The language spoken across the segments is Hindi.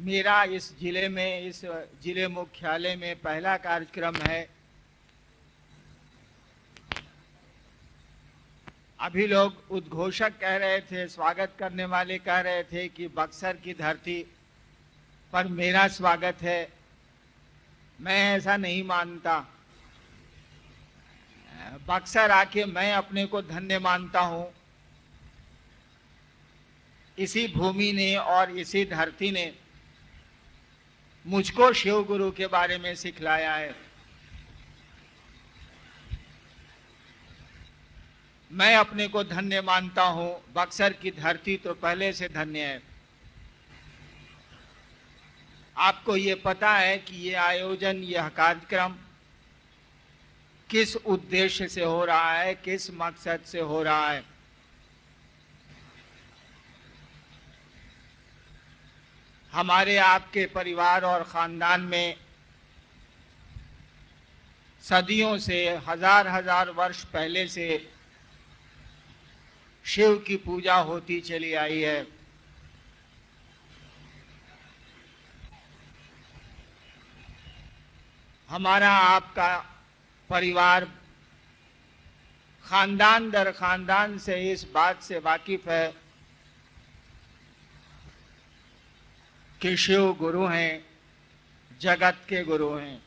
मेरा इस जिले मुख्यालय में पहला कार्यक्रम है। अभी लोग उद्घोषक कह रहे थे, स्वागत करने वाले कह रहे थे कि बक्सर की धरती पर मेरा स्वागत है। मैं ऐसा नहीं मानता। बक्सर आके मैं अपने को धन्य मानता हूं। इसी भूमि ने और इसी धरती ने मुझको शिव गुरु के बारे में सिखलाया है। मैं अपने को धन्य मानता हूं। बक्सर की धरती तो पहले से धन्य है। आपको ये पता है कि ये आयोजन, यह कार्यक्रम किस उद्देश्य से हो रहा है, किस मकसद से हो रहा है। हमारे आपके परिवार और खानदान में सदियों से, हजार हजार वर्ष पहले से शिव की पूजा होती चली आई है। हमारा आपका परिवार खानदान दर खानदान से इस बात से वाकिफ है कि शिव गुरु हैं, जगत के गुरु हैं।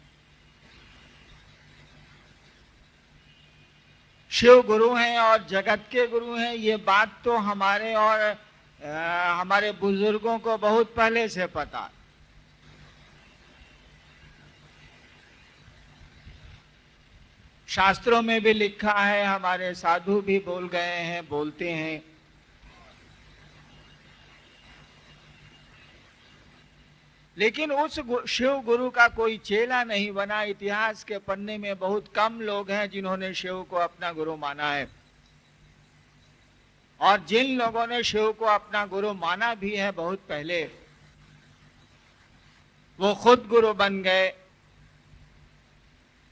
शिव गुरु हैं और जगत के गुरु हैं, ये बात तो हमारे और हमारे बुजुर्गों को बहुत पहले से पता है। शास्त्रों में भी लिखा है, हमारे साधु भी बोल गए हैं, बोलते हैं। लेकिन उस शिव गुरु का कोई चेला नहीं बना। इतिहास के पन्ने में बहुत कम लोग हैं जिन्होंने शिव को अपना गुरु माना है। और जिन लोगों ने शिव को अपना गुरु माना भी है बहुत पहले, वो खुद गुरु बन गए।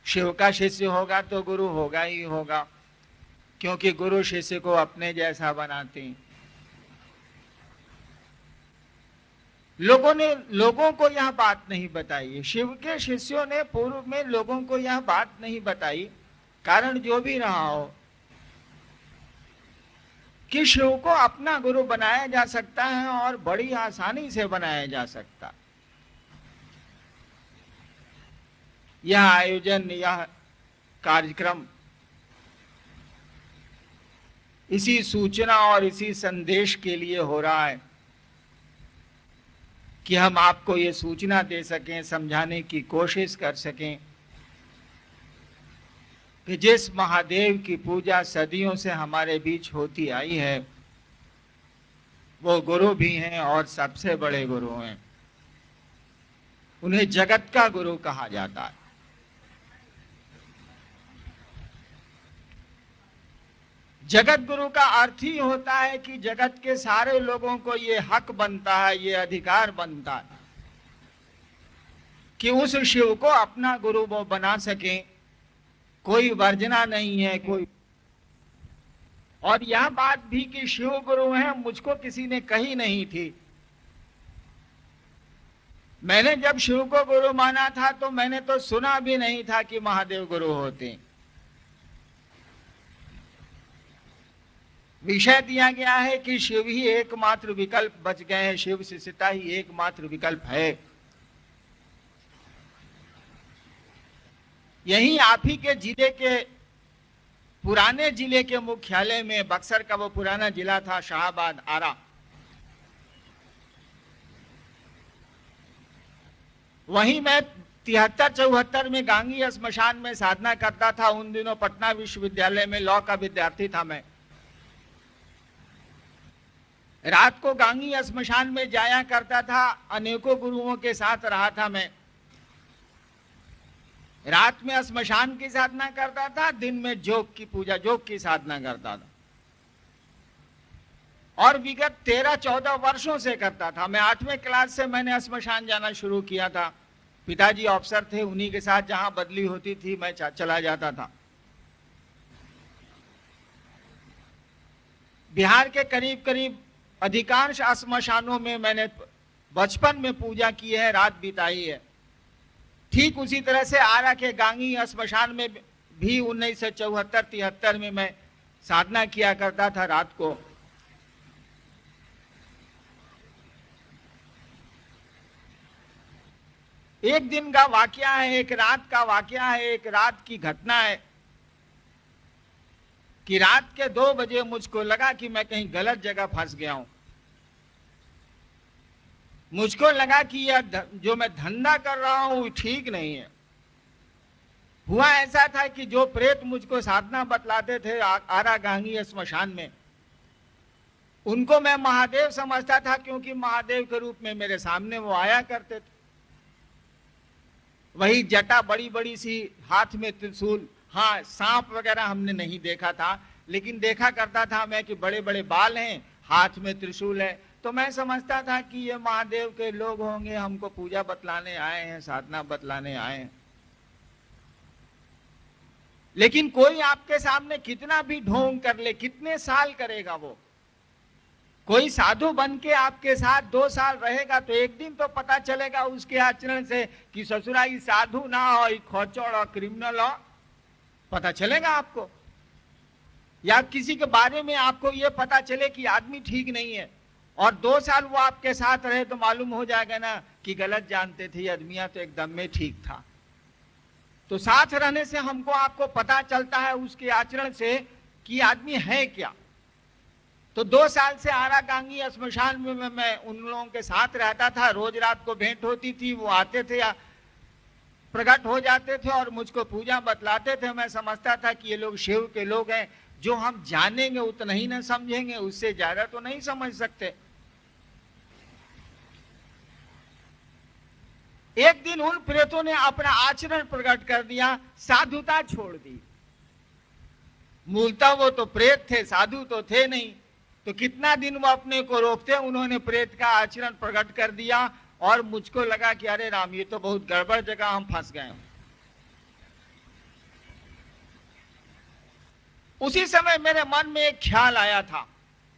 शिव का शिष्य होगा तो गुरु होगा ही होगा, क्योंकि गुरु शिष्य को अपने जैसा बनाते हैं। लोगों को यह बात नहीं बताई। शिव के शिष्यों ने पूर्व में लोगों को यह बात नहीं बताई, कारण जो भी रहा हो, कि शिव को अपना गुरु बनाया जा सकता है और बड़ी आसानी से बनाया जा सकता। यह आयोजन, यह कार्यक्रम इसी सूचना और इसी संदेश के लिए हो रहा है कि हम आपको ये सूचना दे सकें, समझाने की कोशिश कर सकें कि जिस महादेव की पूजा सदियों से हमारे बीच होती आई है, वो गुरु भी हैं और सबसे बड़े गुरु हैं। उन्हें जगत का गुरु कहा जाता है। जगत गुरु का अर्थ ही होता है कि जगत के सारे लोगों को ये हक बनता है, ये अधिकार बनता है कि उस शिव को अपना गुरु वो बना सके। कोई वर्जना नहीं है, कोई। और यह बात भी कि शिव गुरु हैं, मुझको किसी ने कही नहीं थी। मैंने जब शिव को गुरु माना था तो मैंने तो सुना भी नहीं था कि महादेव गुरु होते हैं। विषय दिया गया है कि शिव ही एकमात्र विकल्प बच गए हैं, शिव शिष्यता ही एकमात्र विकल्प है। यही आप ही के जिले के, पुराने जिले के मुख्यालय में, बक्सर का वो पुराना जिला था शाहबाद आरा, वहीं मैं 73-74 में गांगी श्मशान में साधना करता था। उन दिनों पटना विश्वविद्यालय में लॉ का विद्यार्थी था मैं। रात को गांगी श्मशान में जाया करता था, अनेकों गुरुओं के साथ रहा था मैं। रात में श्मशान की साधना करता था, दिन में जोग की पूजा, जोग की साधना करता था। और विगत 13-14 वर्षों से करता था मैं। 8वें क्लास से मैंने श्मशान जाना शुरू किया था। पिताजी अफसर थे, उन्हीं के साथ जहां बदली होती थी मैं चला जाता था। बिहार के करीब करीब अधिकांश श्मशानों में मैंने बचपन में पूजा की है, रात बिताई है। ठीक उसी तरह से आरा के गांगी श्मशान में भी 1974-73 में मैं साधना किया करता था रात को। एक दिन का वाकया है, एक रात का वाकया है, एक रात की घटना है कि रात के 2 बजे मुझको लगा कि मैं कहीं गलत जगह फंस गया हूं। मुझको लगा कि यह जो मैं धंधा कर रहा हूं ठीक नहीं है। हुआ ऐसा था कि जो प्रेत मुझको साधना बतलाते थे आरा गांगी श्मशान में, उनको मैं महादेव समझता था, क्योंकि महादेव के रूप में मेरे सामने वो आया करते थे। वही जटा बड़ी बड़ी सी, हाथ में त्रिशूल। हाँ, सांप वगैरह हमने नहीं देखा था, लेकिन देखा करता था मैं कि बड़े बड़े बाल हैं, हाथ में त्रिशूल है। तो मैं समझता था कि ये महादेव के लोग होंगे, हमको पूजा बतलाने आए हैं, साधना बतलाने आए हैं। लेकिन कोई आपके सामने कितना भी ढोंग कर ले, कितने साल करेगा वो? कोई साधु बन के आपके साथ 2 साल रहेगा तो एक दिन तो पता चलेगा उसके आचरण से कि ससुरा ही साधु ना हो, खोचड़ और क्रिमिनल हो। पता चलेगा आपको, या किसी के बारे में आपको ये पता चले कि आदमी ठीक नहीं है, और 2 साल वो आपके साथ रहे तो मालूम हो जाएगा ना कि गलत जानते थे, आदमिया तो एकदम में ठीक था। तो साथ रहने से हमको आपको पता चलता है उसके आचरण से कि आदमी है क्या। तो 2 साल से आरा गांगी श्मशान में मैं उन लोगों के साथ रहता था। रोज रात को भेंट होती थी, वो आते थे या प्रकट हो जाते थे और मुझको पूजा बतलाते थे। मैं समझता था कि ये लोग शिव के लोग हैं, जो हम जानेंगे उतना ही ना समझेंगे, उससे ज्यादा तो नहीं समझ सकते। एक दिन उन प्रेतों ने अपना आचरण प्रकट कर दिया, साधुता छोड़ दी। मूलतः वो तो प्रेत थे, साधु तो थे नहीं। तो कितना दिन वो अपने को रोकते, उन्होंने प्रेत का आचरण प्रकट कर दिया। और मुझको लगा कि अरे राम, ये तो बहुत गड़बड़ जगह हम फंस गए। उसी समय मेरे मन में एक ख्याल आया था।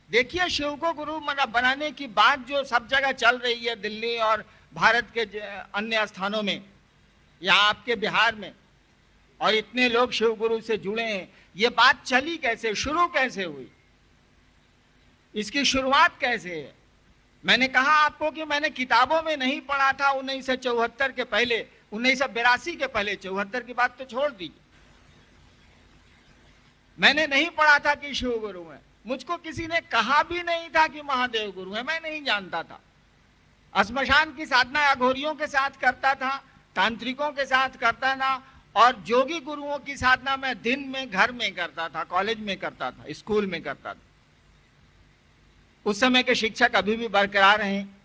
देखिए, शिव को गुरु बनाने की बात जो सब जगह चल रही है, दिल्ली और भारत के अन्य स्थानों में, या आपके बिहार में, और इतने लोग शिव गुरु से जुड़े हैं, ये बात चली कैसे, शुरू कैसे हुई, इसकी शुरुआत कैसे है? मैंने कहा आपको कि मैंने किताबों में नहीं पढ़ा था 1974 के पहले, 1982 के पहले। 74 की बात तो छोड़ दीजिए, मैंने नहीं पढ़ा था कि शिव गुरु है। मुझको किसी ने कहा भी नहीं था कि महादेव गुरु है, मैं नहीं जानता था। श्मशान की साधना अघोरियों के साथ करता था, तांत्रिकों के साथ करता था, और जोगी गुरुओं की साधना मैं दिन में घर में करता था, कॉलेज में करता था, स्कूल में करता था। उस समय के शिक्षक अभी भी बरकरार हैं।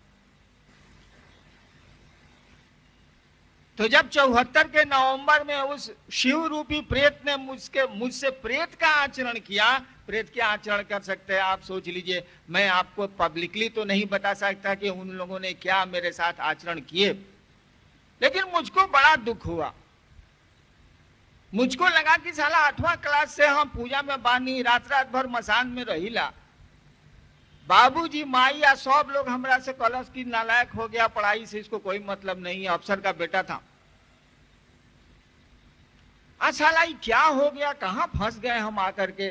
तो जब 74 के नवंबर में उस शिव रूपी प्रेत ने मुझसे प्रेत का आचरण किया, प्रेत क्या आचरण कर सकते हैं आप सोच लीजिए। मैं आपको पब्लिकली तो नहीं बता सकता कि उन लोगों ने क्या मेरे साथ आचरण किए, लेकिन मुझको बड़ा दुख हुआ। मुझको लगा कि साला 8वां क्लास से हम पूजा में बानी, रात रात भर मसान में रहीला। बाबूजी, माई या सब लोग हमरा से कलश की नालायक हो गया, पढ़ाई से इसको कोई मतलब नहीं है, अफसर का बेटा था। साला क्या हो गया, कहां फंस गए हम आकर के।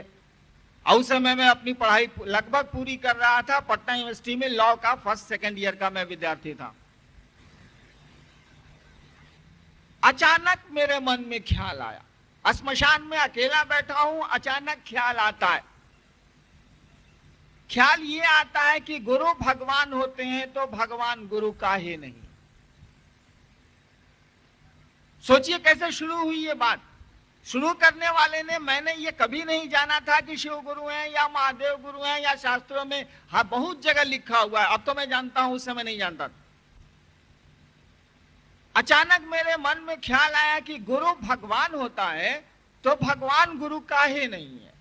उस समय मैं अपनी पढ़ाई लगभग पूरी कर रहा था। पटना यूनिवर्सिटी में लॉ का 1st सेकंड ईयर का मैं विद्यार्थी था। अचानक मेरे मन में ख्याल आया, श्मशान में अकेला बैठा हूं, अचानक ख्याल आता है। ख्याल ये आता है कि गुरु भगवान होते हैं तो भगवान गुरु काहे नहीं। सोचिए कैसे शुरू हुई ये बात। शुरू करने वाले ने, मैंने ये कभी नहीं जाना था कि शिव गुरु हैं या महादेव गुरु हैं, या शास्त्रों में हाँ बहुत जगह लिखा हुआ है, अब तो मैं जानता हूं, उस समय नहीं जानता था। अचानक मेरे मन में ख्याल आया कि गुरु भगवान होता है तो भगवान गुरु काहे नहीं है।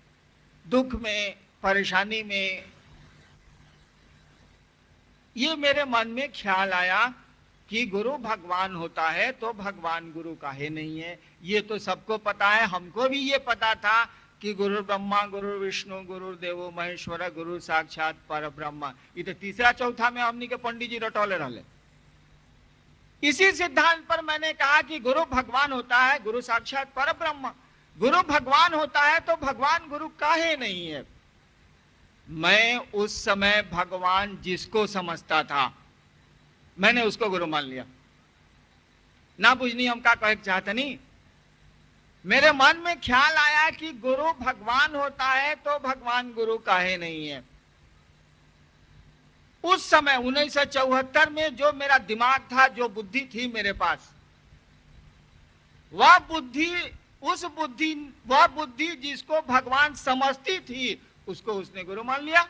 दुख में, परेशानी में, ये मेरे मन में ख्याल आया कि गुरु भगवान होता है तो भगवान गुरु काहे नहीं है। ये तो सबको पता है, हमको भी ये पता था कि गुरु ब्रह्मा गुरु विष्णु गुरु देवो महेश्वर गुरु साक्षात पर ब्रह्मा। ये तो तीसरा चौथा में हमनी के पंडित जी रटौले रहले। इसी सिद्धांत पर मैंने कहा कि गुरु भगवान होता है, गुरु साक्षात परब्रह्म। गुरु भगवान होता है तो भगवान गुरु काहे नहीं है? मैं उस समय भगवान जिसको समझता था मैंने उसको गुरु मान लिया। ना बुझनी हम का कहे चाहते नहीं। मेरे मन में ख्याल आया कि गुरु भगवान होता है तो भगवान गुरु काहे नहीं है। उस समय 1974 में जो मेरा दिमाग था, जो बुद्धि थी मेरे पास, वह बुद्धि जिसको भगवान समझती थी उसको उसने गुरु मान लिया।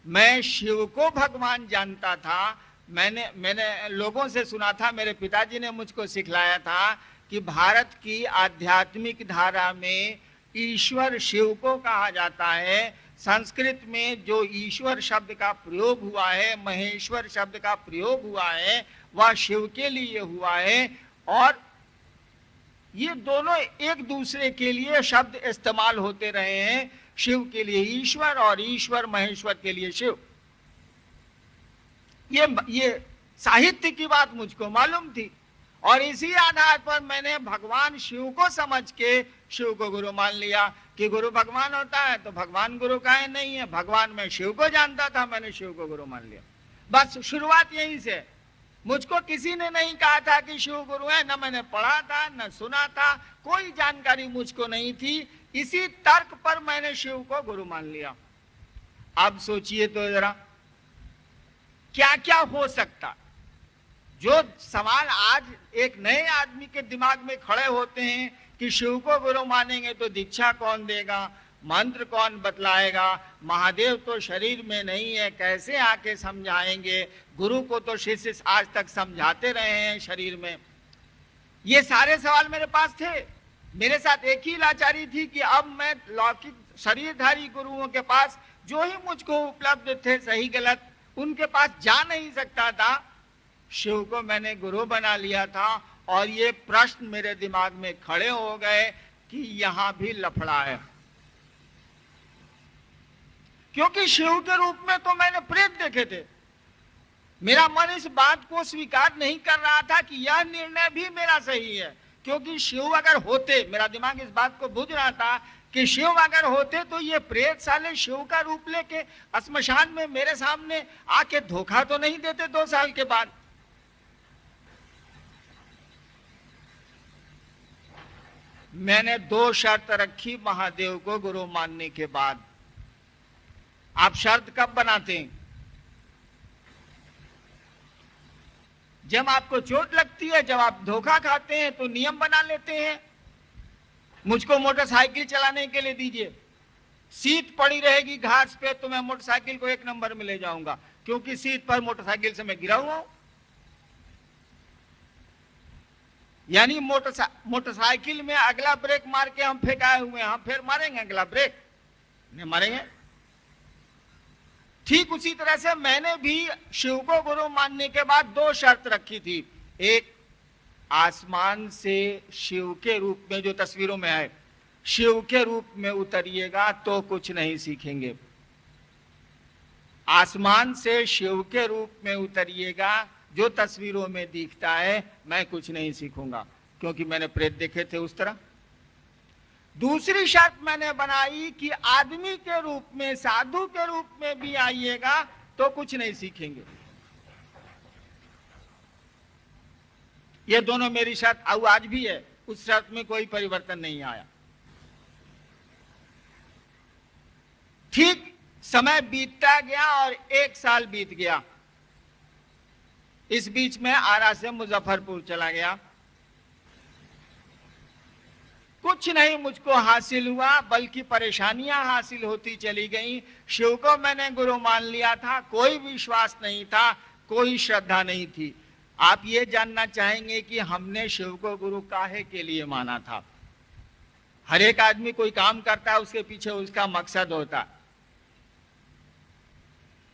मैं शिव को भगवान जानता था। मैंने लोगों से सुना था, मेरे पिताजी ने मुझको सिखलाया था कि भारत की आध्यात्मिक धारा में ईश्वर शिव को कहा जाता है। संस्कृत में जो ईश्वर शब्द का प्रयोग हुआ है, महेश्वर शब्द का प्रयोग हुआ है, वह शिव के लिए हुआ है। और ये दोनों एक दूसरे के लिए शब्द इस्तेमाल होते रहे हैं। शिव के लिए ईश्वर और ईश्वर महेश्वर के लिए शिव। ये साहित्य की बात मुझको मालूम थी और इसी आधार पर मैंने भगवान शिव को समझ के शिव को गुरु मान लिया कि गुरु भगवान होता है तो भगवान गुरु काहे नहीं है। भगवान मैं शिव को जानता था, मैंने शिव को गुरु मान लिया। बस शुरुआत यहीं से। मुझको किसी ने नहीं कहा था कि शिव गुरु है, न मैंने पढ़ा था न सुना था, कोई जानकारी मुझको नहीं थी। इसी तर्क पर मैंने शिव को गुरु मान लिया। अब सोचिए तो जरा क्या क्या हो सकता। जो सवाल आज एक नए आदमी के दिमाग में खड़े होते हैं कि शिव को गुरु मानेंगे तो दीक्षा कौन देगा, मंत्र कौन बतलाएगा, महादेव तो शरीर में नहीं है, कैसे आके समझाएंगे, गुरु को तो शिष्य आज तक समझाते रहे हैं शरीर में। ये सारे सवाल मेरे पास थे। मेरे साथ एक ही लाचारी थी कि अब मैं लौकिक शरीरधारी गुरुओं के पास जो ही मुझको उपलब्ध थे, सही गलत, उनके पास जा नहीं सकता था। शिव को मैंने गुरु बना लिया था और ये प्रश्न मेरे दिमाग में खड़े हो गए कि यहां भी लफड़ा है। क्योंकि शिव के रूप में तो मैंने प्रेत देखे थे। मेरा मन इस बात को स्वीकार नहीं कर रहा था कि यह निर्णय भी मेरा सही है। क्योंकि शिव अगर होते, मेरा दिमाग इस बात को बुझ रहा था कि शिव अगर होते तो ये प्रेत साले शिव का रूप लेके श्मशान में मेरे सामने आके धोखा तो नहीं देते 2 साल के बाद। मैंने 2 शर्त रखी महादेव को गुरु मानने के बाद। आप शर्त कब बनाते हैं? जब आपको चोट लगती है, जब आप धोखा खाते हैं तो नियम बना लेते हैं। मुझको मोटरसाइकिल चलाने के लिए दीजिए, सीट पड़ी रहेगी घास पे तो मैं मोटरसाइकिल को 1 नंबर में ले जाऊंगा, क्योंकि सीट पर मोटरसाइकिल से मैं गिरा हुआ हूं। यानी मोटरसाइकिल में अगला ब्रेक मार के हम फेंकाए हुए हैं, हम फिर मारेंगे अगला ब्रेक? नहीं मारेंगे। ठीक उसी तरह से मैंने भी शिव को गुरु मानने के बाद 2 शर्त रखी थी। एक, आसमान से शिव के रूप में, जो तस्वीरों में है, शिव के रूप में उतरिएगा तो कुछ नहीं सीखेंगे। आसमान से शिव के रूप में उतरिएगा, जो तस्वीरों में दिखता है, मैं कुछ नहीं सीखूंगा, क्योंकि मैंने प्रेत देखे थे उस तरह। दूसरी शर्त मैंने बनाई कि आदमी के रूप में, साधु के रूप में भी आइएगा तो कुछ नहीं सीखेंगे। ये दोनों मेरी शर्त आज भी है, उस शर्त में कोई परिवर्तन नहीं आया। ठीक समय बीतता गया और 1 साल बीत गया। इस बीच में आरा से मुजफ्फरपुर चला गया। कुछ नहीं मुझको हासिल हुआ, बल्कि परेशानियां हासिल होती चली गईं। शिव को मैंने गुरु मान लिया था, कोई विश्वास नहीं था, कोई श्रद्धा नहीं थी। आप ये जानना चाहेंगे कि हमने शिव को गुरु काहे के लिए माना था? हर एक आदमी कोई काम करता है, उसके पीछे उसका मकसद होता है।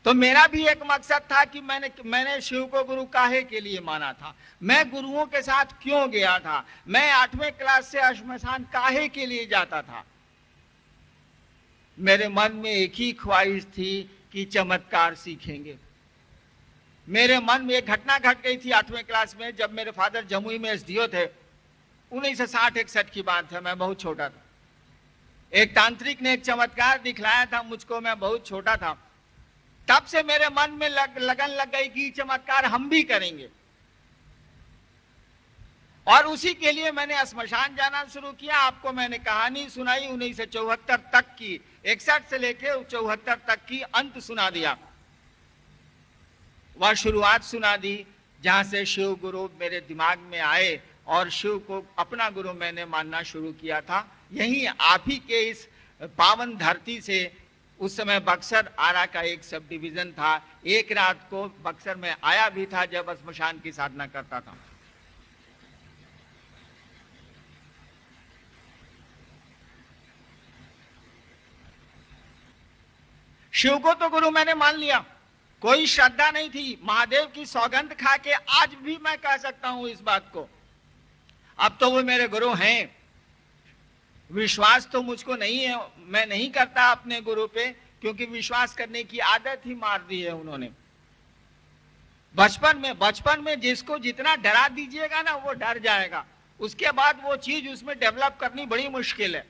तो मेरा भी एक मकसद था कि मैंने शिव को गुरु काहे के लिए माना था, मैं गुरुओं के साथ क्यों गया था, मैं 8वें क्लास से श्मशान काहे के लिए जाता था। मेरे मन में एक ही ख्वाहिश थी कि चमत्कार सीखेंगे। मेरे मन में एक घटना घट गई थी 8वीं क्लास में, जब मेरे फादर जमुई में एसडीओ थे। 1960-61 की बात है, मैं बहुत छोटा था। एक तांत्रिक ने एक चमत्कार दिखलाया था मुझको, मैं बहुत छोटा था। तब से मेरे मन में लगन लग गई कि चमत्कार हम भी करेंगे, और उसी के लिए मैंने स्मशान जाना शुरू किया। आपको मैंने कहानी सुनाई 1974 तक की, 61 से लेकर 74 तक की अंत सुना दिया, वह शुरुआत सुना दी जहां से शिव गुरु मेरे दिमाग में आए और शिव को अपना गुरु मैंने मानना शुरू किया था। यही आप ही के इस पावन धरती से। उस समय बक्सर आरा का एक सब डिवीजन था। एक रात को बक्सर में आया भी था जब स्मशान की साधना करता था। शिव को तो गुरु मैंने मान लिया, कोई श्रद्धा नहीं थी। महादेव की सौगंध खा के आज भी मैं कह सकता हूं इस बात को। अब तो वो मेरे गुरु हैं, विश्वास तो मुझको नहीं है, मैं नहीं करता अपने गुरु पे, क्योंकि विश्वास करने की आदत ही मार दी है उन्होंने। बचपन में जिसको जितना डरा दीजिएगा ना वो डर जाएगा, उसके बाद वो चीज उसमें डेवलप करनी बड़ी मुश्किल है।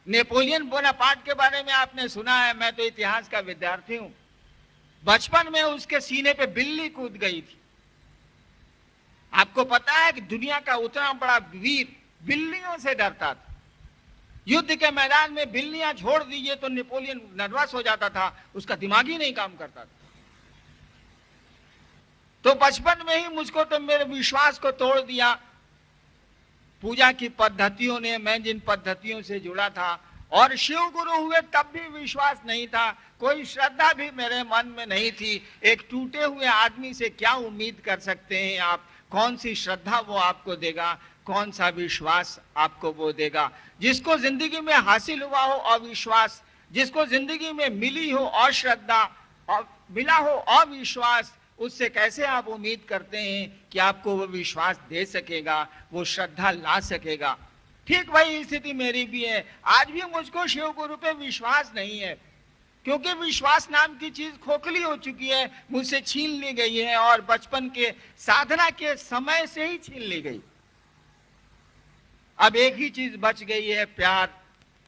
नेपोलियन बोनापार्ट के बारे में आपने सुना है, मैं तो इतिहास का विद्यार्थी हूं। बचपन में उसके सीने पे बिल्ली कूद गई थी। आपको पता है कि दुनिया का उतना बड़ा वीर बिल्लियों से डरता था। युद्ध के मैदान में बिल्लियां छोड़ दीजिए तो नेपोलियन नर्वस हो जाता था, उसका दिमाग ही नहीं काम करता था। तो बचपन में ही मुझको तो मेरे विश्वास को तोड़ दिया पूजा की पद्धतियों ने। मैं जिन पद्धतियों से जुड़ा था और शिव गुरु हुए तब भी विश्वास नहीं था, कोई श्रद्धा भी मेरे मन में नहीं थी। एक टूटे हुए आदमी से क्या उम्मीद कर सकते हैं आप? कौन सी श्रद्धा वो आपको देगा, कौन सा विश्वास आपको वो देगा? जिसको जिंदगी में हासिल हुआ हो अविश्वास, जिसको जिंदगी में मिली हो अश्रद्धा और मिला हो अविश्वास, उससे कैसे आप उम्मीद करते हैं कि आपको वो विश्वास दे सकेगा, वो श्रद्धा ला सकेगा? ठीक वही स्थिति मेरी भी है। आज भी मुझको शिव गुरु पे विश्वास नहीं है, क्योंकि विश्वास नाम की चीज खोखली हो चुकी है, मुझसे छीन ली गई है, और बचपन के साधना के समय से ही छीन ली गई। अब एक ही चीज बच गई है, प्यार।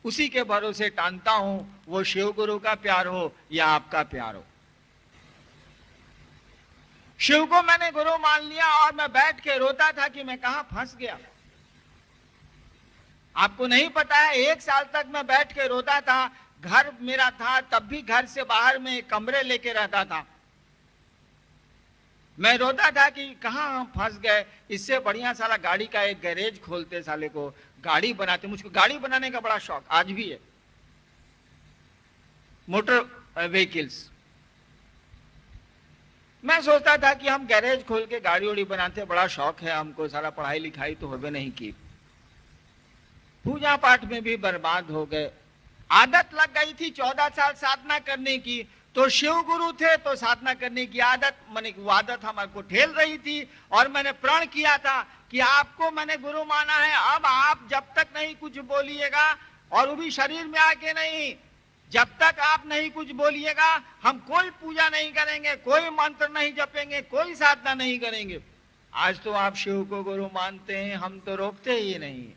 उसी के भरोसे टानता हूं, वो शिव गुरु का प्यार हो या आपका प्यार हो। शिव को मैंने गुरु मान लिया और मैं बैठ के रोता था कि मैं कहां फंस गया। आपको नहीं पता है, 1 साल तक मैं बैठ के रोता था। घर मेरा था, तब भी घर से बाहर में कमरे लेके रहता था। मैं रोता था कि कहां हम फंस गए। इससे बढ़िया साला गाड़ी का एक गैरेज खोलते, साले को गाड़ी बनाते। मुझको गाड़ी बनाने का बड़ा शौक आज भी है, मोटर व्हीकल्स। मैं सोचता था कि हम गैरेज खोल के गाड़ी उड़ी बनाते, बड़ा शौक है हमको। सारा पढ़ाई लिखाई तो होवे नहीं की, पूजा पाठ में भी बर्बाद हो गए। आदत लग गई थी 14 साल साधना करने की, तो शिव गुरु थे तो साधना करने की आदत, मैंने वो आदत हमारे को ठेल रही थी। और मैंने प्रण किया था कि आपको मैंने गुरु माना है, अब आप जब तक नहीं कुछ बोलिएगा, और वो भी शरीर में आके नहीं, जब तक आप नहीं कुछ बोलिएगा हम कोई पूजा नहीं करेंगे, कोई मंत्र नहीं जपेंगे, कोई साधना नहीं करेंगे। आज तो आप शिव को गुरु मानते हैं, हम तो रोकते ही नहीं।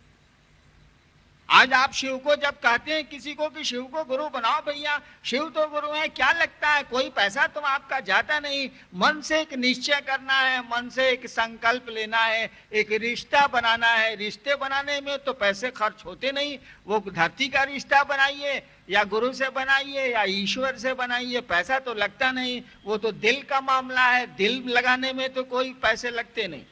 आज आप शिव को जब कहते हैं किसी को कि शिव को गुरु बनाओ भैया, शिव तो गुरु है, क्या लगता है कोई पैसा तो आपका जाता नहीं। मन से एक निश्चय करना है, मन से एक संकल्प लेना है, एक रिश्ता बनाना है। रिश्ते बनाने में तो पैसे खर्च होते नहीं। वो धरती का रिश्ता बनाइए या गुरु से बनाइए या ईश्वर से बनाइए, पैसा तो लगता नहीं। वो तो दिल का मामला है, दिल लगाने में तो कोई पैसे लगते नहीं।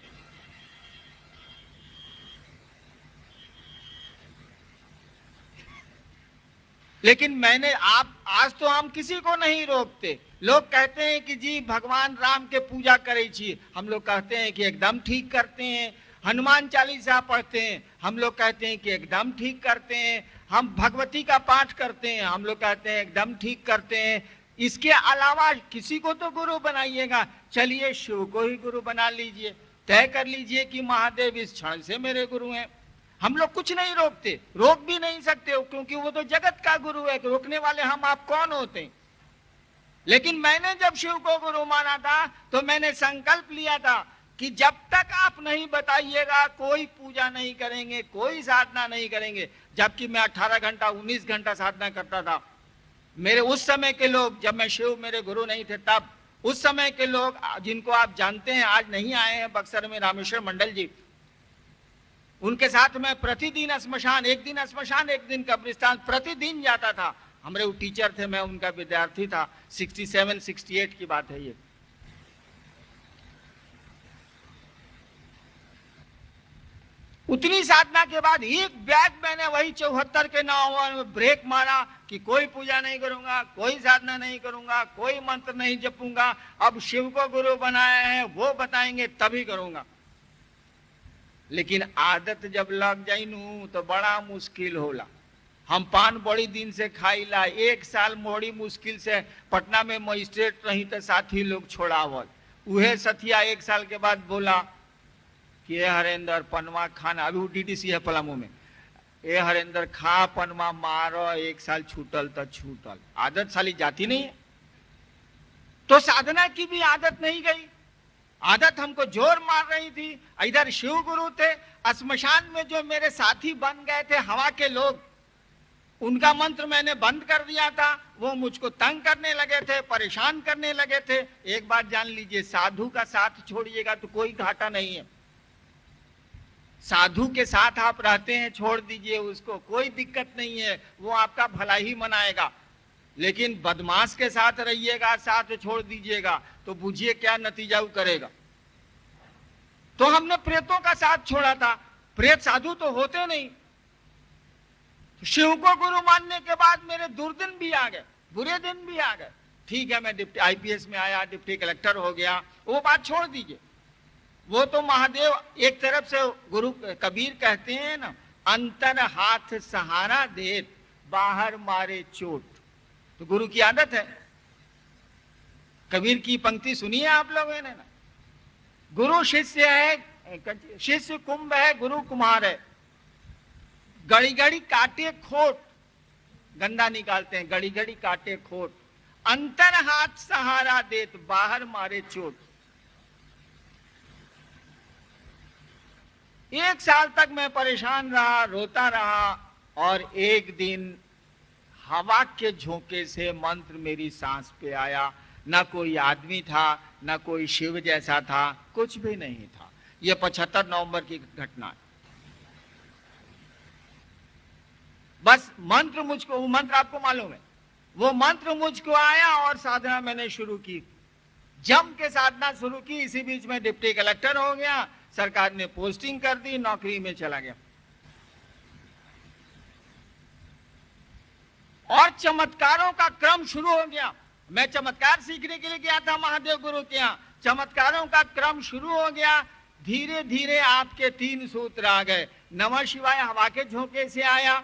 लेकिन मैंने आज तो हम किसी को नहीं रोकते। लोग कहते हैं कि जी भगवान राम के पूजा करे छी, हम लोग कहते हैं कि एकदम ठीक करते हैं। हनुमान चालीसा पढ़ते हैं, हम लोग कहते हैं कि एकदम ठीक करते हैं। हम भगवती का पाठ करते हैं, हम लोग कहते हैं एकदम ठीक करते हैं। इसके अलावा किसी को तो गुरु बनाइएगा। चलिए शिव को ही गुरु बना लीजिए, तय कर लीजिए कि महादेव इस क्षण से मेरे गुरु हैं। हम लोग कुछ नहीं रोकते, रोक भी नहीं सकते, क्योंकि वो तो जगत का गुरु है। रोकने वाले हम आप कौन होते हैं? लेकिन मैंने जब शिव को गुरु माना था तो मैंने संकल्प लिया था कि जब तक आप नहीं बताइएगा कोई पूजा नहीं करेंगे, कोई साधना नहीं करेंगे। जबकि मैं 18 घंटा 19 घंटा साधना करता था। मेरे उस समय के लोग, जब मैं शिव मेरे गुरु नहीं थे तब, उस समय के लोग जिनको आप जानते हैं, आज नहीं आए हैं बक्सर में, रामेश्वर मंडल जी, उनके साथ मैं प्रतिदिन श्मशान, एक दिन श्मशान एक दिन कब्रिस्तान, प्रतिदिन जाता था। हमारे वो टीचर थे, मैं उनका विद्यार्थी था। 67 68 की बात है ये। उतनी साधना के बाद एक बैग मैंने वही 74 के नाम में ब्रेक मारा कि कोई पूजा नहीं करूंगा, कोई साधना नहीं करूंगा, कोई मंत्र नहीं जपूंगा। अब शिव को गुरु बनाया है, वो बताएंगे तभी करूंगा। लेकिन आदत जब लग जाई नू तो बड़ा मुश्किल होला। हम पान बड़ी दिन से खाईला, 1 साल मोड़ी मुश्किल से पटना में मजिस्ट्रेट रही तो साथी लोग छोड़ावल। उहे सथिया 1 साल के बाद बोला कि ए हरेंद्र पनवा खाना, अभी वो डीडीसी है पलामू में, ए हरेंद्र खा पनवा मारो, 1 साल छूटल तो छूटल। आदत साली जाती नहीं है। तो साधना की भी आदत नहीं गई। आदत हमको जोर मार रही थी। इधर शिव गुरु थे, श्मशान में जो मेरे साथी बन गए थे हवा के लोग, उनका मंत्र मैंने बंद कर दिया था। वो मुझको तंग करने लगे थे, परेशान करने लगे थे। एक बात जान लीजिए, साधु का साथ छोड़िएगा तो कोई घाटा नहीं है। साधु के साथ आप रहते हैं, छोड़ दीजिए उसको, कोई दिक्कत नहीं है, वो आपका भला ही मनाएगा। लेकिन बदमाश के साथ रहिएगा, साथ छोड़ दीजिएगा तो बुझिए क्या नतीजा वो करेगा। तो हमने प्रेतों का साथ छोड़ा था। प्रेत साधु तो होते नहीं। शिव को गुरु मानने के बाद मेरे दुर्दिन भी आ गए, बुरे दिन भी आ गए। ठीक है, मैं डिप्टी IPS में आया, डिप्टी कलेक्टर हो गया, वो बात छोड़ दीजिए। वो तो महादेव एक तरफ से, गुरु कबीर कहते हैं ना, अंतर हाथ सहारा दे, बाहर मारे चोट। तो गुरु की आदत है। कबीर की पंक्ति सुनी है आप लोगों ने ना, गुरु शिष्य है, शिष्य कुंभ है, गुरु कुम्हार है। गड़ी गड़ी काटे खोट, गंदा निकालते हैं, गड़ी गड़ी काटे खोट। अंतर हाथ सहारा देत, बाहर मारे चोट। 1 साल तक मैं परेशान रहा, रोता रहा। और एक दिन हवा के झोंके से मंत्र मेरी सांस पे आया। ना कोई आदमी था, ना कोई शिव जैसा था, कुछ भी नहीं था। यह 75 नवंबर की घटना है। बस मंत्र मुझको, वो मंत्र आपको मालूम है, वो मंत्र मुझको आया और साधना मैंने शुरू की। जम के साधना शुरू की। इसी बीच में डिप्टी कलेक्टर हो गया, सरकार ने पोस्टिंग कर दी, नौकरी में चला गया। और चमत्कारों का क्रम शुरू हो गया। मैं चमत्कार सीखने के लिए गया था महादेव गुरु के यहाँ। चमत्कारों का क्रम शुरू हो गया। धीरे धीरे आपके 3 सूत्र आ गए। नमः शिवाय हवा के झोंके से आया।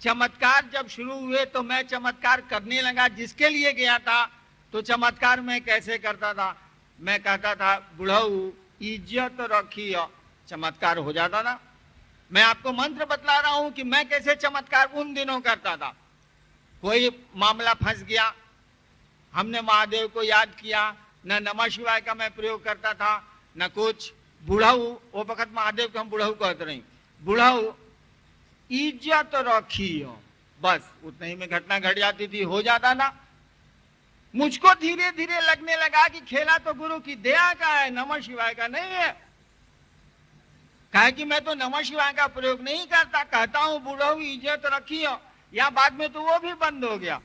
चमत्कार जब शुरू हुए तो मैं चमत्कार करने लगा। जिसके लिए गया था तो चमत्कार मैं कैसे करता था, मैं कहता था बुढ़ऊ इज्जत रखियो, चमत्कार हो जाता ना। मैं आपको मंत्र बतला रहा हूं कि मैं कैसे चमत्कार उन दिनों करता था। कोई मामला फंस गया, हमने महादेव को याद किया, न नमः शिवाय का मैं प्रयोग करता था न कुछ। बुढ़ऊ, वो वक्त महादेव को हम बुढ़ऊ कहते रहे, बुढ़ऊ इज्जत रखियो, बस उतने ही में घटना घट जाती थी, हो जाता ना। मुझको धीरे धीरे लगने लगा कि खेला तो गुरु की दया का है, नमः शिवाय का नहीं है। कहा कि मैं तो नमः शिवाय का प्रयोग नहीं करता, कहता हूं बुढ़ऊ इज्जत रखियो। या बाद में तो वो भी बंद हो गया।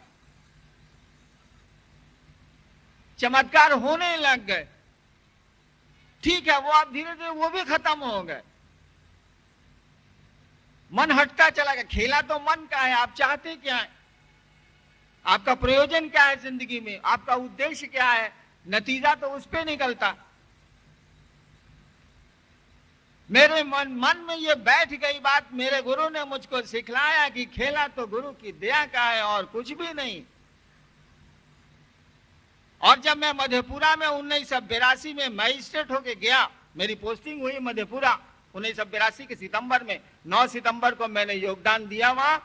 चमत्कार होने लग गए, ठीक है, वो आप धीरे धीरे वो भी खत्म हो गए। मन हटता चला गया। खेला तो मन का है, आप चाहते क्या है, आपका प्रयोजन क्या है जिंदगी में, आपका उद्देश्य क्या है, नतीजा तो उस पे निकलता। मेरे मन में ये बैठ गई बात। मेरे गुरु ने मुझको सिखलाया कि खेला तो गुरु की दया का है और कुछ भी नहीं। और जब मैं मधेपुरा में 1982 में मजिस्ट्रेट होके गया, मेरी पोस्टिंग हुई मधेपुरा 1982 के सितंबर में। 9 सितंबर को मैंने योगदान दिया वहां।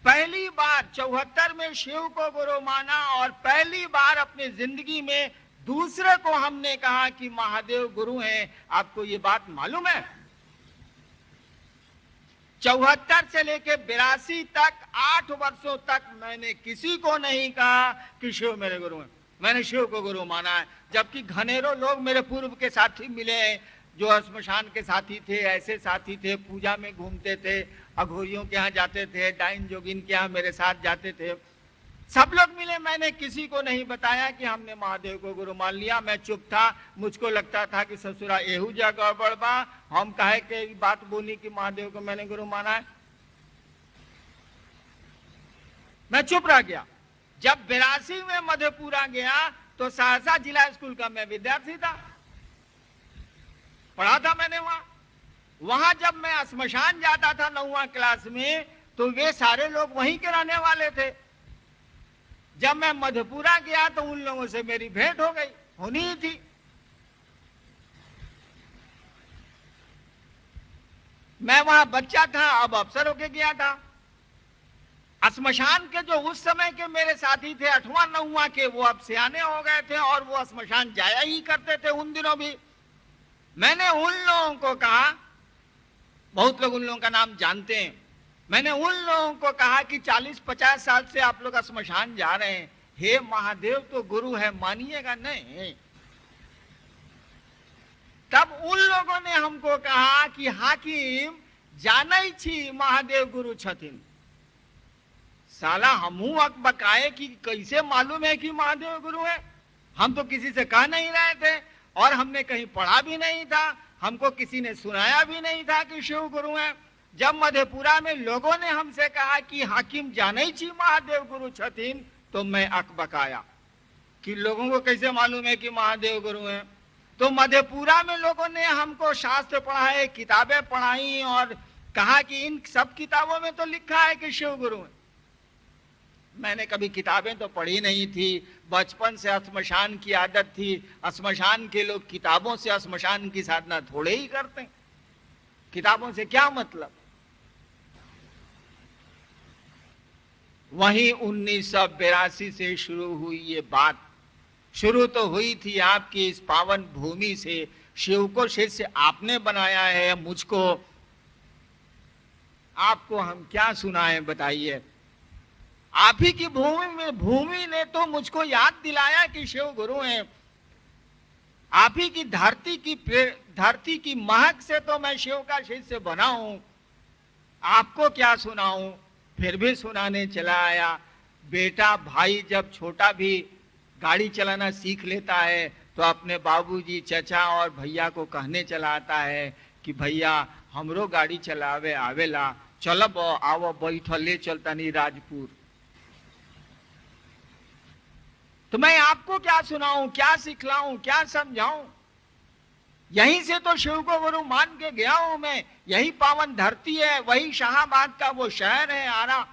पहली बार 74 में शिव को गुरु माना और पहली बार अपनी जिंदगी में दूसरे को हमने कहा कि महादेव गुरु हैं। आपको ये बात मालूम है? 74 से लेके 82 तक 8 वर्षों तक मैंने किसी को नहीं कहा कि शिव मेरे गुरु हैं। मैंने शिव को गुरु माना है, जबकि घनेरों लोग मेरे पूर्व के साथी मिले हैं जो श्मशान के साथी थे, ऐसे साथी थे, पूजा में घूमते थे, अघोरियों के यहाँ जाते थे, डाइन जोगिन के यहाँ मेरे साथ जाते थे, सब लोग मिले। मैंने किसी को नहीं बताया कि हमने महादेव को गुरु मान लिया। मैं चुप था। मुझको लगता था कि ससुरा एहू जा गड़बड़ बा, हम कहे के बात बोली कि महादेव को मैंने गुरु माना है। मैं चुप रह गया। जब 82 में मधेपुरा गया तो सहरसा जिला स्कूल का मैं विद्यार्थी था, पढ़ा था मैंने वहां जब मैं श्मशान जाता था 9वीं क्लास में तो वे सारे लोग वहीं के रहने वाले थे। जब मैं मधेपुरा गया तो उन लोगों से मेरी भेंट हो गई, होनी ही थी। मैं वहां बच्चा था, अब अफसर होके गया था। श्मशान के जो उस समय के मेरे साथी थे 8वां 9वां के, वो अब सियाने हो गए थे और वो श्मशान जाया ही करते थे उन दिनों भी। मैंने उन लोगों को कहा, बहुत लोग उन लोगों का नाम जानते हैं, मैंने उन लोगों को कहा कि 40-50 साल से आप लोग श्मशान जा रहे हैं, हे महादेव तो गुरु है, मानिएगा नहीं? तब उन लोगों ने हमको कहा कि हाकिम जानै छी महादेव गुरु छथिन। साला हमू बकाए कि कैसे मालूम है कि महादेव गुरु है? हम तो किसी से कह नहीं रहे थे और हमने कहीं पढ़ा भी नहीं था, हमको किसी ने सुनाया भी नहीं था कि शिव गुरु है। जब मधेपुरा में लोगों ने हमसे कहा कि हाकिम जानै छी महादेव गुरु छथिन, तो मैं अकबकाया कि लोगों को कैसे मालूम है कि महादेव गुरु हैं। तो मधेपुरा में लोगों ने हमको शास्त्र पढ़ाए, किताबें पढ़ाई और कहा कि इन सब किताबों में तो लिखा है कि शिव गुरु है। मैंने कभी किताबें तो पढ़ी नहीं थी, बचपन से श्मशान की आदत थी। श्मशान के लोग किताबों से श्मशान की साधना थोड़े ही करते हैं, किताबों से क्या मतलब। वहीं 1982 से शुरू हुई ये बात। शुरू तो हुई थी आपकी इस पावन भूमि से। शिव को शिष्य आपने बनाया है, मुझको आपको हम क्या सुनाएं बताइए। आप ही की भूमि ने तो मुझको याद दिलाया कि शिव गुरु हैं। आप ही की धरती की महक से तो मैं शिव का शिष्य बना हूं। आपको क्या सुनाऊं, फिर भी सुनाने चला आया। बेटा भाई जब छोटा भी गाड़ी चलाना सीख लेता है तो अपने बाबूजी, चचा और भैया को कहने चला आता है कि भैया हमरो गाड़ी चलावे आवेला, चलब आवो बैठो ले चलता नहीं राजपुर। तो मैं आपको क्या सुनाऊं, क्या सिखलाऊं, क्या समझाऊं? यहीं से तो शिव को गुरु मान के गया हूं मैं। यही पावन धरती है, वही शाहाबाद का वो शहर है आरा,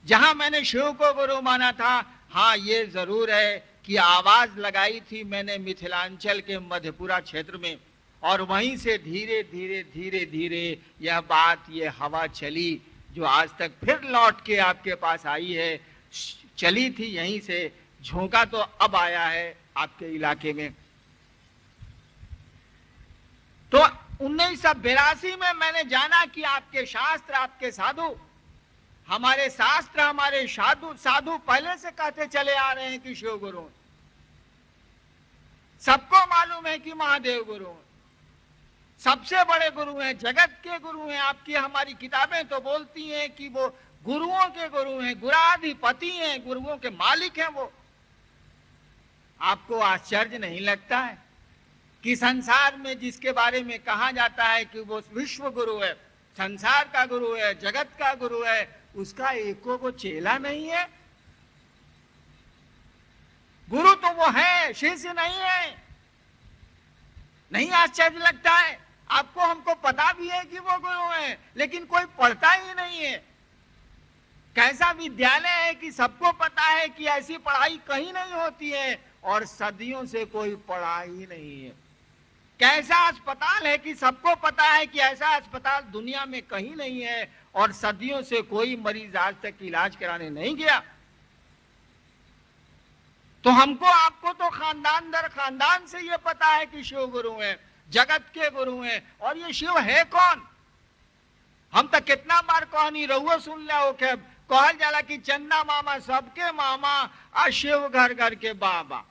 जहां मैंने शिव को गुरु माना था। हाँ, ये जरूर है कि आवाज लगाई थी मैंने मिथिलांचल के मधेपुरा क्षेत्र में, और वहीं से धीरे धीरे धीरे धीरे यह बात, ये हवा चली जो आज तक फिर लौट के आपके पास आई है। चली थी यहीं से, झोंका तो अब आया है आपके इलाके में। तो 1982 में मैंने जाना कि आपके शास्त्र, आपके साधु, हमारे शास्त्र, हमारे साधु पहले से कहते चले आ रहे हैं कि शिव गुरु। सबको मालूम है कि महादेव गुरु सबसे बड़े गुरु हैं, जगत के गुरु हैं। आपकी हमारी किताबें तो बोलती हैं कि वो गुरुओं के गुरु हैं, गुराधिपति हैं, गुरुओं के मालिक हैं वो। आपको आश्चर्य नहीं लगता है कि संसार में जिसके बारे में कहा जाता है कि वो विश्व गुरु है, संसार का गुरु है, जगत का गुरु है, उसका एको को चेला नहीं है? गुरु तो वो है, शिष्य नहीं है। नहीं आश्चर्य लगता है? आपको हमको पता भी है कि वो गुरु है, लेकिन कोई पढ़ता ही नहीं है। कैसा विद्यालय है कि सबको पता है कि ऐसी पढ़ाई कहीं नहीं होती है और सदियों से कोई पढ़ा ही नहीं है। कैसा अस्पताल है कि सबको पता है कि ऐसा अस्पताल दुनिया में कहीं नहीं है और सदियों से कोई मरीज आज तक इलाज कराने नहीं गया। तो हमको आपको तो खानदान दर खानदान से ये पता है कि शिव गुरु हैं, जगत के गुरु हैं। और ये शिव है कौन? हम तो कितना बार कहानी रहुआ सुन लो के कहल जाला कि चंदा मामा सबके मामा और शिव घर घर के बाबा।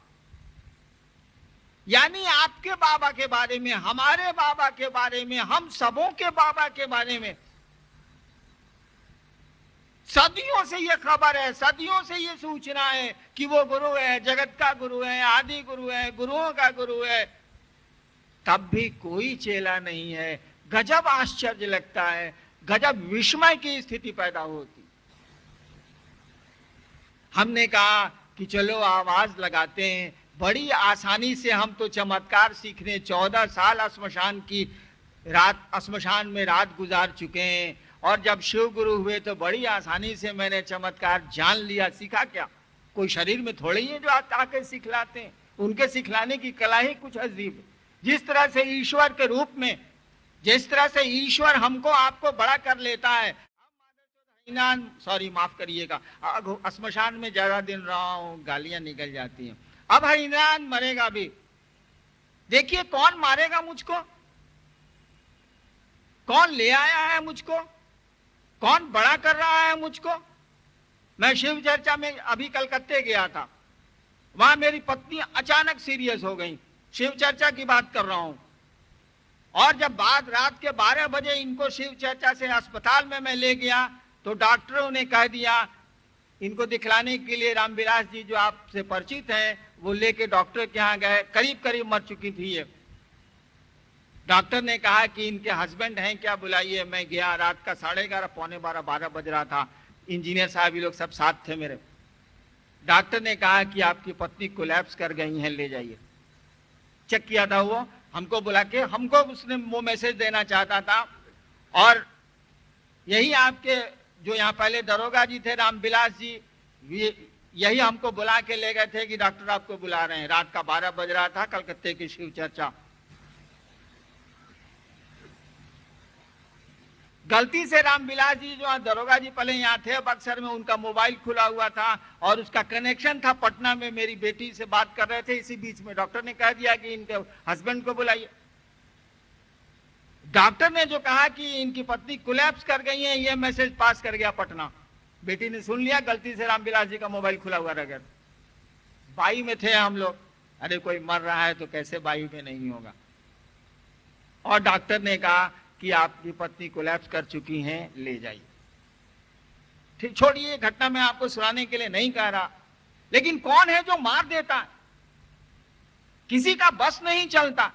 यानी आपके बाबा के बारे में, हमारे बाबा के बारे में, हम सबों के बाबा के बारे में सदियों से ये खबर है, सदियों से ये सूचना है कि वो गुरु है, जगत का गुरु है, आदि गुरु है, गुरुओं का गुरु है। तब भी कोई चेला नहीं है। गजब आश्चर्य लगता है, गजब विस्मय की स्थिति पैदा होती। हमने कहा कि चलो आवाज लगाते हैं। बड़ी आसानी से हम तो चमत्कार सीखने 14 साल श्मशान में रात गुजार चुके हैं। और जब शिव गुरु हुए तो बड़ी आसानी से मैंने चमत्कार जान लिया। सीखा क्या? कोई शरीर में थोड़े ही है जो आके सिखलाते हैं। उनके सिखलाने की कला ही कुछ अजीब है। जिस तरह से ईश्वर के रूप में, जिस तरह से ईश्वर हमको आपको बड़ा कर लेता है। सॉरी माफ करिएगा, श्मशान में ज्यादा दिन रहा हूं, गालियां निकल जाती हैं। अब हरिनारायण मरेगा भी। देखिए कौन मारेगा मुझको, कौन ले आया है मुझको, कौन बड़ा कर रहा है मुझको। मैं शिव चर्चा में अभी कलकत्ते गया था। वहां मेरी पत्नी अचानक सीरियस हो गई। शिव चर्चा की बात कर रहा हूं। और जब बात रात के 12 बजे इनको शिव चर्चा से अस्पताल में मैं ले गया तो डॉक्टरों ने कह दिया, इनको दिखलाने के लिए रामविलास जी जो आपसे परिचित हैं, वो लेके डॉक्टर के यहाँ गए। करीब करीब मर चुकी थी ये। डॉक्टर ने कहा कि इनके हस्बैंड हैं क्या, बुलाइए। मैं गया, रात का 11:30 पौने 12 बज रहा था। इंजीनियर साहब ये लोग सब साथ थे मेरे। डॉक्टर ने कहा कि आपकी पत्नी कोलैप्स कर गई हैं, ले जाइए। चेक किया था वो, हमको बुला के, हमको उसने वो मैसेज देना चाहता था। और यही आपके जो यहाँ पहले दरोगा जी थे रामविलास जी, यही हमको बुला के ले गए थे कि डॉक्टर आपको बुला रहे हैं। रात का 12 बज रहा था, कलकत्ते की शिव चर्चा। गलती से रामविलास जी जो दरोगा जी पहले यहाँ थे बक्सर में, उनका मोबाइल खुला हुआ था और उसका कनेक्शन था पटना में। मेरी बेटी से बात कर रहे थे, इसी बीच में डॉक्टर ने कह दिया कि इनके हस्बैंड को बुलाइए। डॉक्टर ने जो कहा कि इनकी पत्नी कोलैप्स कर गई है, ये मैसेज पास कर गया पटना। बेटी ने सुन लिया, गलती से रामविलास जी का मोबाइल खुला हुआ रह गया। बाई में थे हम लोग। अरे कोई मर रहा है तो कैसे बाई में नहीं होगा। और डॉक्टर ने कहा कि आपकी पत्नी कोलैप्स कर चुकी हैं, ले जाइए। ठीक, छोड़िए घटना मैं आपको सुनाने के लिए नहीं कह रहा। लेकिन कौन है जो मार देता है? किसी का बस नहीं चलता।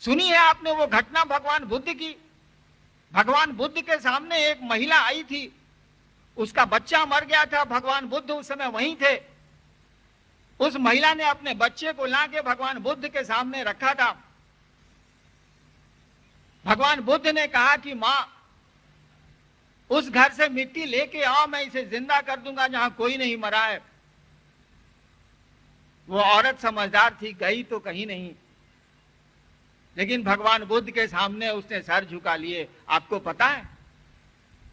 सुनी है आपने वो घटना भगवान बुद्ध की। भगवान बुद्ध के सामने एक महिला आई थी, उसका बच्चा मर गया था। भगवान बुद्ध उस समय वहीं थे। उस महिला ने अपने बच्चे को लाके भगवान बुद्ध के सामने रखा था। भगवान बुद्ध ने कहा कि मां, उस घर से मिट्टी लेके आओ, मैं इसे जिंदा कर दूंगा जहां कोई नहीं मरा है। वो औरत समझदार थी, गई तो कहीं नहीं। लेकिन भगवान बुद्ध के सामने उसने सर झुका लिए। आपको पता है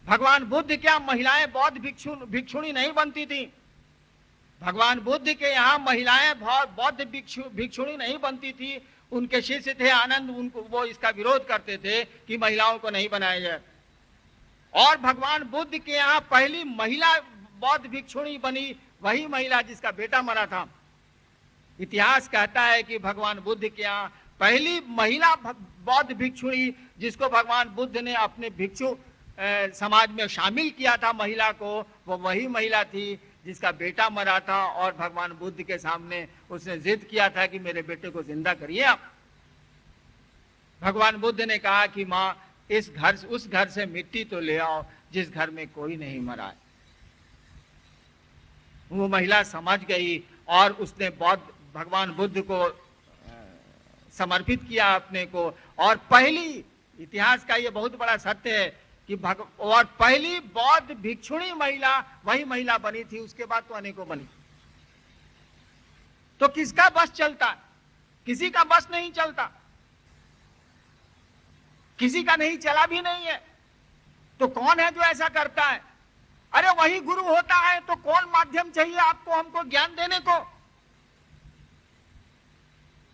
भगवान बुद्ध क्या महिलाएं बौद्ध भिक्षुणी नहीं बनती थी। भगवान बुद्ध के यहाँ महिलाएं बौद्ध भिक्षुणी नहीं बनती थी। उनके शिष्य थे आनंद, उनको वो इसका विरोध करते थे कि महिलाओं को नहीं बनाया जाए। और भगवान बुद्ध के यहाँ पहली महिला बौद्ध भिक्षुणी बनी वही महिला जिसका बेटा मरा था। इतिहास कहता है कि भगवान बुद्ध के यहाँ पहली महिला बौद्ध भिक्षुणी जिसको भगवान बुद्ध ने अपने भिक्षु समाज में शामिल किया था महिला को, वो वही महिला थी जिसका बेटा मरा था। और भगवान बुद्ध के सामने उसने जिद किया था कि मेरे बेटे को जिंदा करिए आप। भगवान बुद्ध ने कहा कि मां, उस घर से मिट्टी तो ले आओ जिस घर में कोई नहीं मरा है। वो महिला समझ गई और उसने भगवान बुद्ध को समर्पित किया अपने को। और पहली, इतिहास का ये बहुत बड़ा सत्य है कि और पहली बौद्ध भिक्षुणी महिला वही महिला बनी थी। उसके बाद तो अनेकों बनी। तो किसका बस चलता है? किसी का बस नहीं चलता, किसी का नहीं चला भी नहीं है। तो कौन है जो ऐसा करता है? अरे वही गुरु होता है, तो कौन माध्यम चाहिए आपको हमको ज्ञान देने को?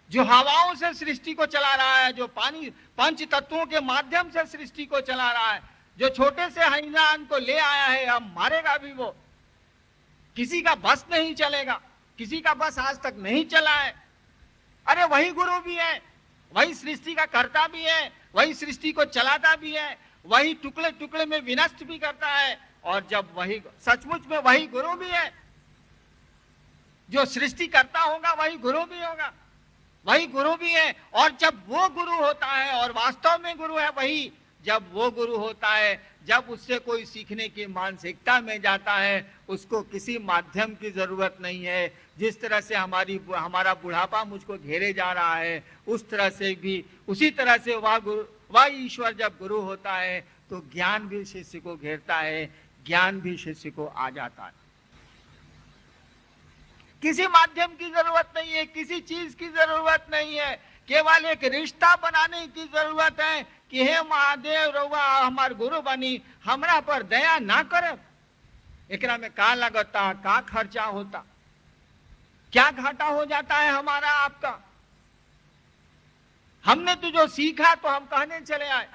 जो हवाओं से सृष्टि को चला रहा है, जो पानी पंच तत्वों के माध्यम से सृष्टि को चला रहा है, जो छोटे से हैवान को ले आया है, अब मारेगा भी वो। किसी का बस नहीं चलेगा, किसी का बस आज तक नहीं चला है। अरे वही गुरु भी है, वही सृष्टि का कर्ता भी है, वही सृष्टि को चलाता भी है, वही टुकड़े टुकड़े में विनष्ट भी करता है। और जब वही सचमुच में वही गुरु भी है, जो सृष्टि करता होगा वही गुरु भी होगा, वही गुरु भी है। और जब वो गुरु होता है और वास्तव में गुरु है वही, जब वो गुरु होता है, जब उससे कोई सीखने की मानसिकता में जाता है, उसको किसी माध्यम की जरूरत नहीं है। जिस तरह से हमारा बुढ़ापा मुझको घेरे जा रहा है, उस तरह से भी, उसी तरह से वह ईश्वर जब गुरु होता है तो ज्ञान भी शिष्य को घेरता है, ज्ञान भी शिष्य को आ जाता है। किसी माध्यम की जरूरत नहीं है, किसी चीज की जरूरत नहीं है, केवल एक रिश्ता बनाने की जरूरत है कि हे महादेव रउआ हमार गुरु बनी, हमरा पर दया ना करे। एकरा में का लगता, का खर्चा होता, क्या घाटा हो जाता है हमारा आपका? हमने तो जो सीखा तो हम कहने चले आए।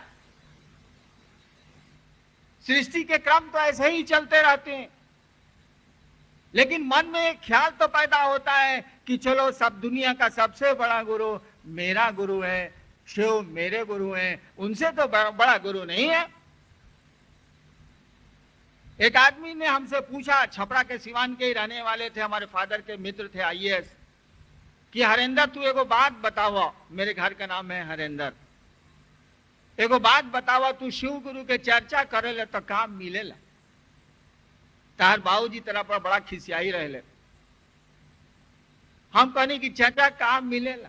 सृष्टि के क्रम तो ऐसे ही चलते रहते हैं, लेकिन मन में एक ख्याल तो पैदा होता है कि चलो सब दुनिया का सबसे बड़ा गुरु मेरा गुरु है, शिव मेरे गुरु हैं, उनसे तो बड़ा गुरु नहीं है। एक आदमी ने हमसे पूछा, छपरा के सिवान के ही रहने वाले थे, हमारे फादर के मित्र थे आईएएस, कि हरेंद्र तू एगो बात बताओ, मेरे घर का नाम है हरेंद्र, एगो बात बताओ, तू शिव गुरु के चर्चा करे तो काम मिलेला? तार बाबूजी तरह पर बड़ा खिसियाई रहे। हम कहने की चर्चा काम मिलेला?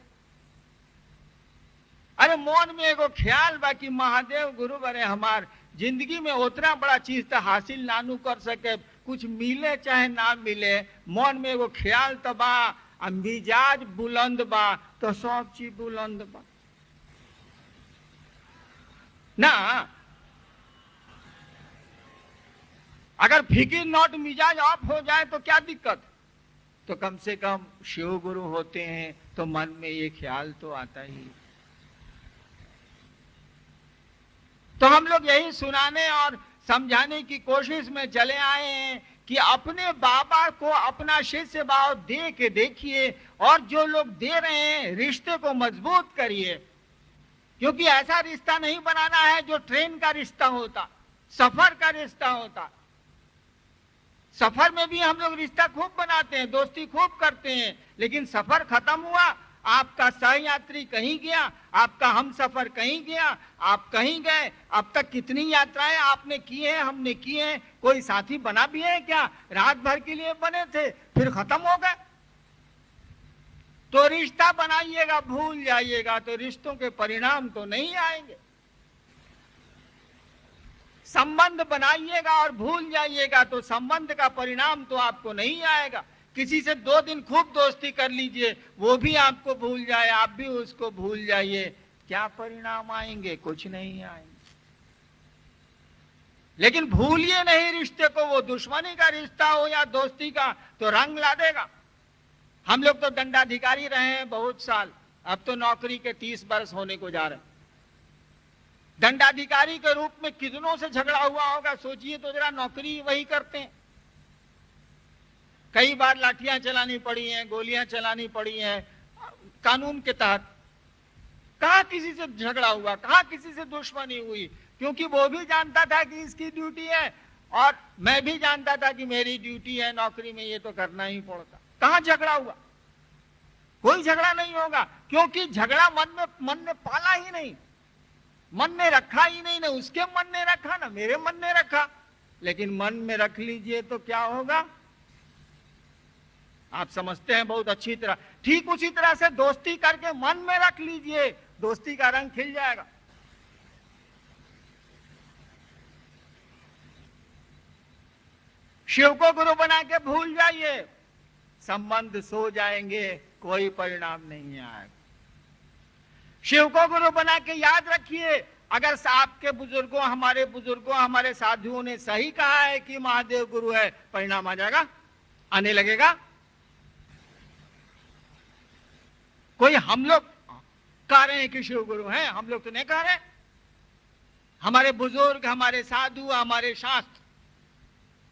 अरे मोन में एगो ख्याल बा कि महादेव गुरु बने हमार, जिंदगी में उतना बड़ा चीज तो हासिल नानू कर सके, कुछ मिले चाहे ना मिले, मन में एगो ख्याल तो बा, मिजाज बुलंद बा तो सब चीज बुलंद बा ना। अगर फिकिर नॉट मिजाज ऑफ हो जाए तो क्या दिक्कत? तो कम से कम शिव गुरु होते हैं तो मन में ये ख्याल तो आता ही। तो हम लोग यही सुनाने और समझाने की कोशिश में चले आए हैं कि अपने बाबा को अपना शिष्य भाव दे के देखिए, और जो लोग दे रहे हैं रिश्ते को मजबूत करिए, क्योंकि ऐसा रिश्ता नहीं बनाना है जो ट्रेन का रिश्ता होता, सफर का रिश्ता होता। सफर में भी हम लोग रिश्ता खूब बनाते हैं, दोस्ती खूब करते हैं, लेकिन सफर खत्म हुआ, आपका सहयात्री कहीं गया, आपका हम सफर कहीं गया, आप कहीं गए। अब तक कितनी यात्राएं आपने की हैं, हमने की हैं, कोई साथी बना भी है क्या? रात भर के लिए बने थे, फिर खत्म हो गए। तो रिश्ता बनाइएगा, भूल जाइएगा तो रिश्तों के परिणाम तो नहीं आएंगे। संबंध बनाइएगा और भूल जाइएगा तो संबंध का परिणाम तो आपको नहीं आएगा। किसी से 2 दिन खूब दोस्ती कर लीजिए, वो भी आपको भूल जाए, आप भी उसको भूल जाइए, क्या परिणाम आएंगे? कुछ नहीं आएंगे। लेकिन भूलिए नहीं रिश्ते को, वो दुश्मनी का रिश्ता हो या दोस्ती का, तो रंग ला देगा। हम लोग तो दंडाधिकारी रहे हैं बहुत साल, अब तो नौकरी के 30 वर्ष होने को जा रहे हैं। दंडाधिकारी के रूप में कितनों से झगड़ा हुआ होगा, सोचिए तो जरा। नौकरी वही करते हैं, कई बार लाठियां चलानी पड़ी हैं, गोलियां चलानी पड़ी हैं कानून के तहत। कहां किसी से झगड़ा हुआ, कहां किसी से दुश्मनी हुई, क्योंकि वो भी जानता था कि इसकी ड्यूटी है और मैं भी जानता था कि मेरी ड्यूटी है नौकरी में, ये तो करना ही पड़ता। कहां झगड़ा हुआ? कोई झगड़ा नहीं होगा, क्योंकि झगड़ा मन में पाला ही नहीं, मन ने रखा ही नहीं। ना उसके मन ने रखा ना मेरे मन ने रखा। लेकिन मन में रख लीजिए तो क्या होगा, आप समझते हैं बहुत अच्छी तरह। ठीक उसी तरह से दोस्ती करके मन में रख लीजिए, दोस्ती का रंग खिल जाएगा। शिव को गुरु बना के भूल जाइए, संबंध सो जाएंगे, कोई परिणाम नहीं आएगा। शिव को गुरु बना के याद रखिए, अगर आपके बुजुर्गों, हमारे बुजुर्गों, हमारे साधुओं ने सही कहा है कि महादेव गुरु है, परिणाम आ जाएगा, आने लगेगा। कोई हम लोग कह रहे हैं कि शिव गुरु हैं, हम लोग तो नहीं कह रहे। हमारे बुजुर्ग, हमारे साधु, हमारे शास्त्र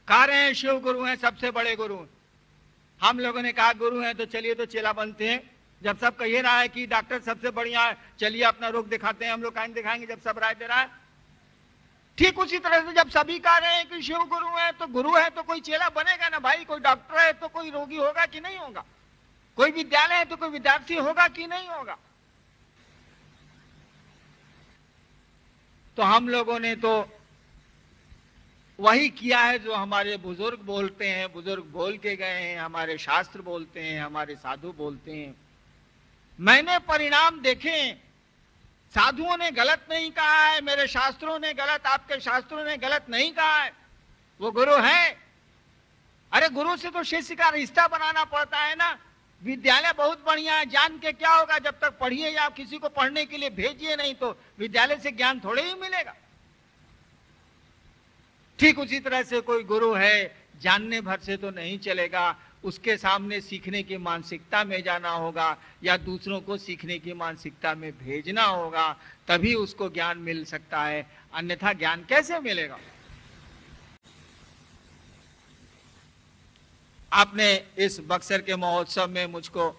कह रहे हैं शिव गुरु हैं, सबसे बड़े गुरु। हम लोगों ने कहा गुरु हैं तो चलिए तो चेला बनते हैं। जब सब कह रहा है कि डॉक्टर सबसे बढ़िया है, चलिए अपना रोग दिखाते हैं, हम लोग काहे दिखाएंगे जब सब राय दे रहा है। ठीक उसी तरह से जब सभी कह रहे हैं कि शिव गुरु है तो गुरु है तो कोई चेला बनेगा ना भाई। कोई डॉक्टर है तो कोई रोगी होगा कि नहीं होगा, कोई विद्यालय है तो कोई विद्यार्थी होगा कि नहीं होगा। तो हम लोगों ने तो वही किया है जो हमारे बुजुर्ग बोलते हैं, बुजुर्ग बोल के गए हैं, हमारे शास्त्र बोलते हैं, हमारे साधु बोलते हैं। मैंने परिणाम देखे, साधुओं ने गलत नहीं कहा है, मेरे शास्त्रों ने गलत, आपके शास्त्रों ने गलत नहीं कहा है, वो गुरु है। अरे गुरु से तो शिष्य का रिश्ता बनाना पड़ता है ना। विद्यालय बहुत बढ़िया है, जान के क्या होगा, जब तक पढ़िए या किसी को पढ़ने के लिए भेजिए नहीं तो विद्यालय से ज्ञान थोड़े ही मिलेगा। ठीक उसी तरह से कोई गुरु है, जानने भर से तो नहीं चलेगा, उसके सामने सीखने की मानसिकता में जाना होगा या दूसरों को सीखने की मानसिकता में भेजना होगा, तभी उसको ज्ञान मिल सकता है, अन्यथा ज्ञान कैसे मिलेगा। आपने इस बक्सर के महोत्सव में मुझको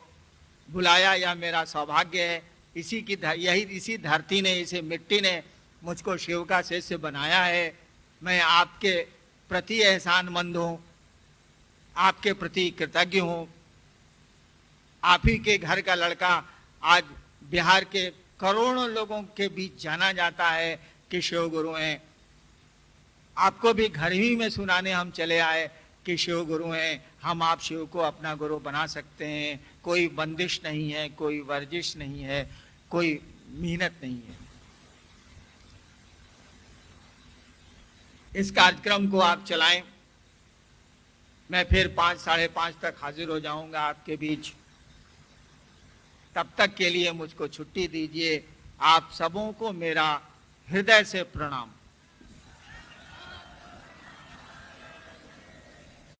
बुलाया, यह मेरा सौभाग्य है। इसी धरती ने, इसी मिट्टी ने मुझको शिव का शिष्य बनाया है। मैं आपके प्रति एहसानमंद हूँ, आपके प्रति कृतज्ञ हूँ। आप ही के घर का लड़का आज बिहार के करोड़ों लोगों के बीच जाना जाता है कि शिव गुरु हैं। आपको भी घर ही में सुनाने हम चले आए कि शिव गुरु हैं। हम आप शिव को अपना गुरु बना सकते हैं, कोई बंदिश नहीं है, कोई वर्जिश नहीं है, कोई मेहनत नहीं है। इस कार्यक्रम को आप चलाएं। मैं फिर 5, साढ़े 5 तक हाजिर हो जाऊंगा आपके बीच। तब तक के लिए मुझको छुट्टी दीजिए। आप सबों को मेरा हृदय से प्रणाम।